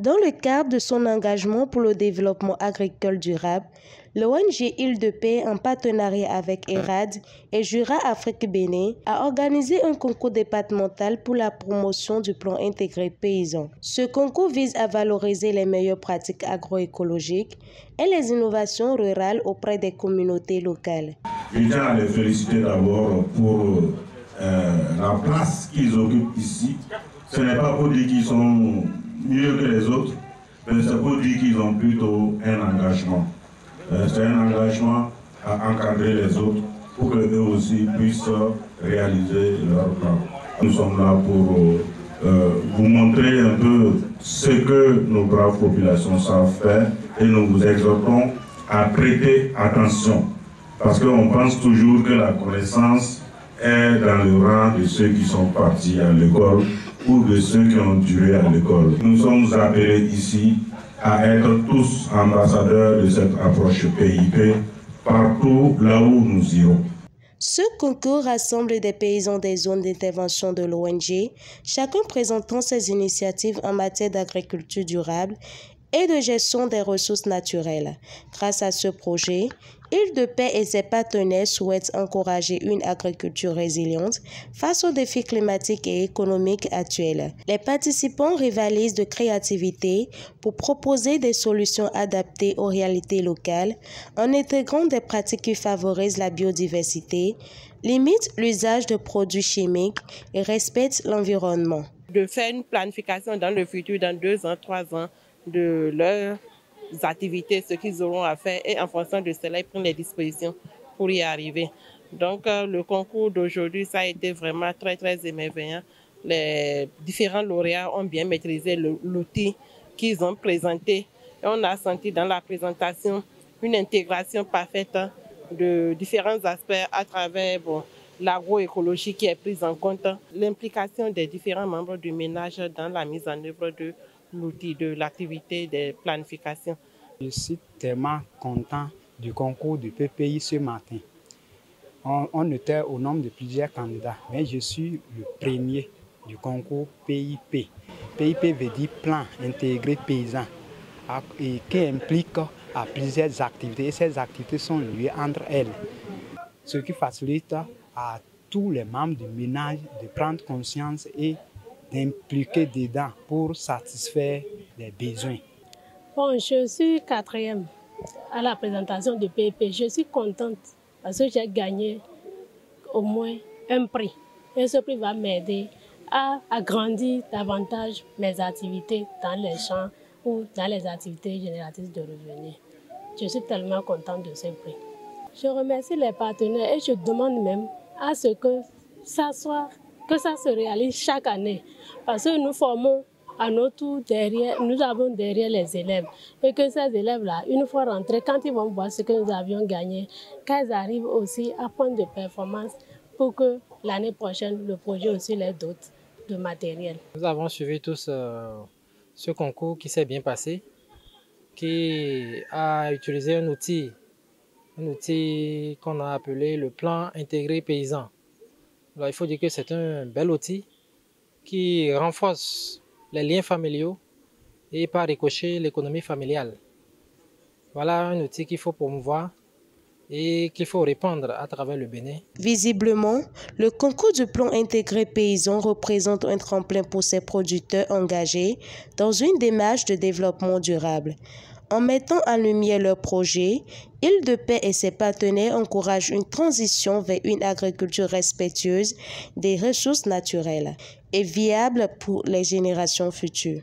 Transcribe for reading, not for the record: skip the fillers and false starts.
Dans le cadre de son engagement pour le développement agricole durable, l'ONG Île de Paix, en partenariat avec ERAD et Jura Afrique Bénin, a organisé un concours départemental pour la promotion du plan intégré paysan. Ce concours vise à valoriser les meilleures pratiques agroécologiques et les innovations rurales auprès des communautés locales. Je tiens à les féliciter d'abord pour la place qu'ils occupent ici. Ce n'est pas pour dire qu'ils sont mieux que les autres, mais c'est pour dire qu'ils ont plutôt un engagement. C'est un engagement à encadrer les autres pour qu'eux aussi puissent réaliser leur plan. Nous sommes là pour vous montrer un peu ce que nos braves populations savent faire et nous vous exhortons à prêter attention. Parce qu'on pense toujours que la connaissance est dans le rang de ceux qui sont partis à l'école ou de ceux qui ont duré à l'école. Nous sommes appelés ici à être tous ambassadeurs de cette approche PIP partout là où nous irons. Ce concours rassemble des paysans des zones d'intervention de l'ONG, chacun présentant ses initiatives en matière d'agriculture durable et de gestion des ressources naturelles. Grâce à ce projet, Île de Paix et ses partenaires souhaitent encourager une agriculture résiliente face aux défis climatiques et économiques actuels. Les participants rivalisent de créativité pour proposer des solutions adaptées aux réalités locales en intégrant des pratiques qui favorisent la biodiversité, limitent l'usage de produits chimiques et respectent l'environnement. De faire une planification dans le futur, dans 2 ans, 3 ans, de leurs activités, ce qu'ils auront à faire, et en fonction de cela, ils prennent les dispositions pour y arriver. Donc le concours d'aujourd'hui, ça a été vraiment très émerveillant. Les différents lauréats ont bien maîtrisé l'outil qu'ils ont présenté. Et on a senti dans la présentation une intégration parfaite de différents aspects à travers l'agroécologie qui est prise en compte, l'implication des différents membres du ménage dans la mise en œuvre de l'outil de l'activité de planification. Je suis tellement content du concours du PPI ce matin. On était au nombre de plusieurs candidats, mais je suis le premier du concours PIP. PIP veut dire Plan Intégré Paysan, et qui implique à plusieurs activités. Et ces activités sont liées entre elles, ce qui facilite à tous les membres du ménage de prendre conscience et d'impliquer dedans pour satisfaire les besoins. Bon, je suis 4e à la présentation du PIP. Je suis contente parce que j'ai gagné au moins un prix. Et ce prix va m'aider à agrandir davantage mes activités dans les champs ou dans les activités génératrices de revenus. Je suis tellement contente de ce prix. Je remercie les partenaires et je demande même à ce que ça se réalise chaque année. Parce que nous formons à notre tour nous avons derrière les élèves. Et que ces élèves-là, une fois rentrés, quand ils vont voir ce que nous avions gagné, qu'ils arrivent aussi à prendre de performance pour que l'année prochaine, le projet aussi les dote de matériel. Nous avons suivi tous ce concours qui s'est bien passé, qui a utilisé un outil qu'on a appelé le plan intégré paysan. Alors, il faut dire que c'est un bel outil qui renforce les liens familiaux et par ricochet l'économie familiale. Voilà un outil qu'il faut promouvoir et qu'il faut répandre à travers le Bénin. Visiblement, le concours du plan intégré paysan représente un tremplin pour ces producteurs engagés dans une démarche de développement durable. En mettant en lumière leurs projets, Île de Paix et ses partenaires encouragent une transition vers une agriculture respectueuse des ressources naturelles et viable pour les générations futures.